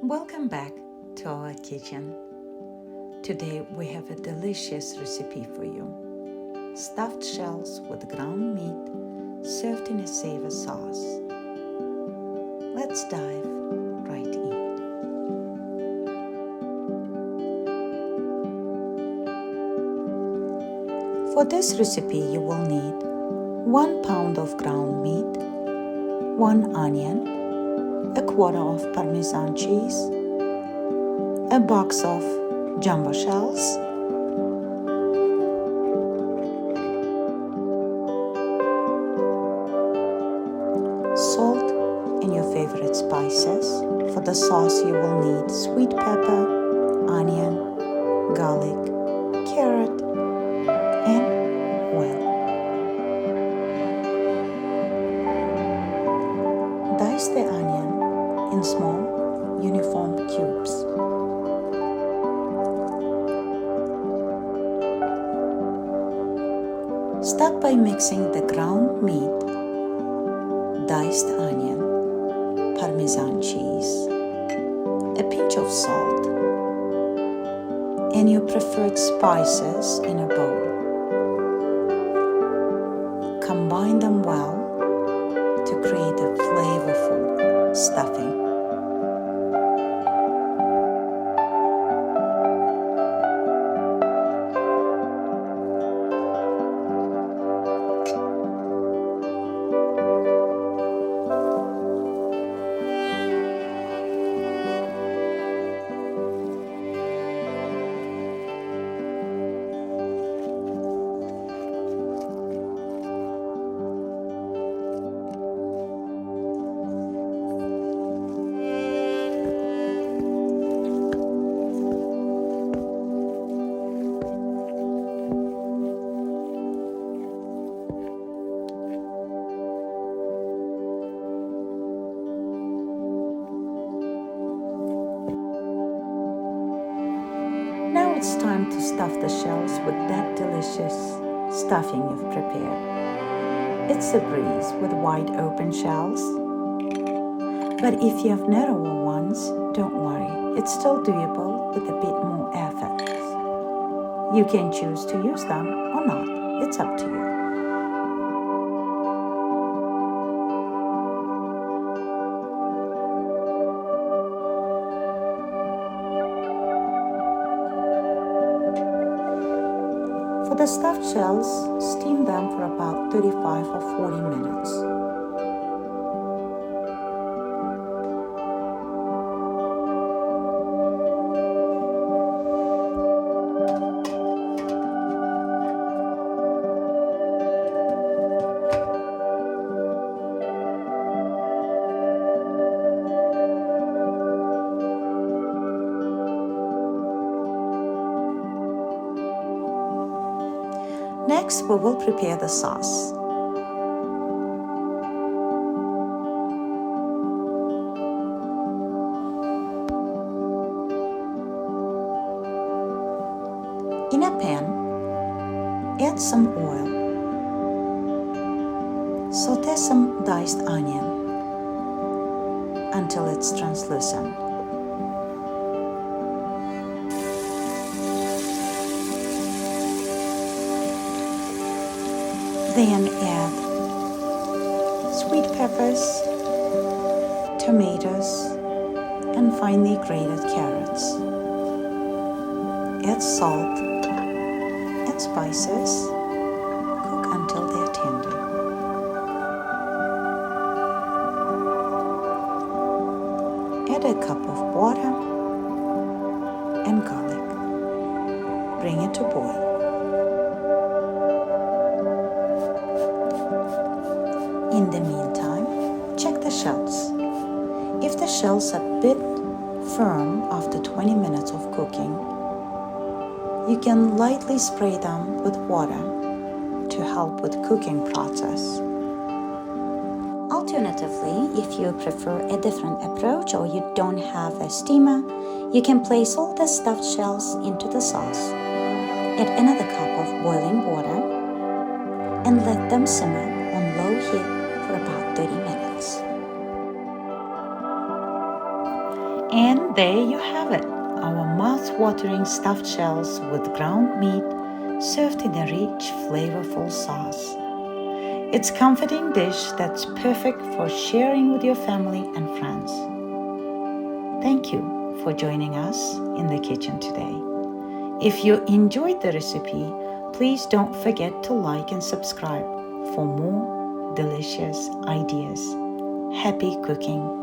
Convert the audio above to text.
Welcome back to our kitchen. Today we have a delicious recipe for you. Stuffed shells with ground meat served in a savory sauce. Let's dive right in. For this recipe you will need 1 pound of ground meat, 1 onion, a quarter of Parmesan cheese, a box of jumbo shells, salt and your favorite spices. For the sauce you will need sweet pepper, onion, garlic, carrot, and oil. Dice the onion in small, uniform cubes. Start by mixing the ground meat, diced onion, Parmesan cheese, a pinch of salt, and your preferred spices in a bowl. Combine them well to create a flavorful stuffing. Now it's time to stuff the shells with that delicious stuffing you've prepared. It's a breeze with wide open shells. But if you have narrower ones, don't worry, it's still doable with a bit more effort. You can choose to use them or not, it's up to you. For the stuffed shells, steam them for about 35 or 40 minutes. Next, we will prepare the sauce. In a pan, add some oil. Saute some diced onion until it's translucent. Then add sweet peppers, tomatoes, and finely grated carrots. Add salt and spices. Cook until they're tender. Add a cup of water and garlic. Bring it to boil. In the meantime, check the shells. If the shells are a bit firm after 20 minutes of cooking, you can lightly spray them with water to help with cooking process. Alternatively, if you prefer a different approach or you don't have a steamer, you can place all the stuffed shells into the sauce. Add another cup of boiling water and let them simmer on low heat for about 30 minutes. And there you have it, our mouth-watering stuffed shells with ground meat served in a rich, flavorful sauce. It's a comforting dish that's perfect for sharing with your family and friends. Thank you for joining us in the kitchen today. If you enjoyed the recipe, please don't forget to like and subscribe for more delicious ideas. Happy cooking!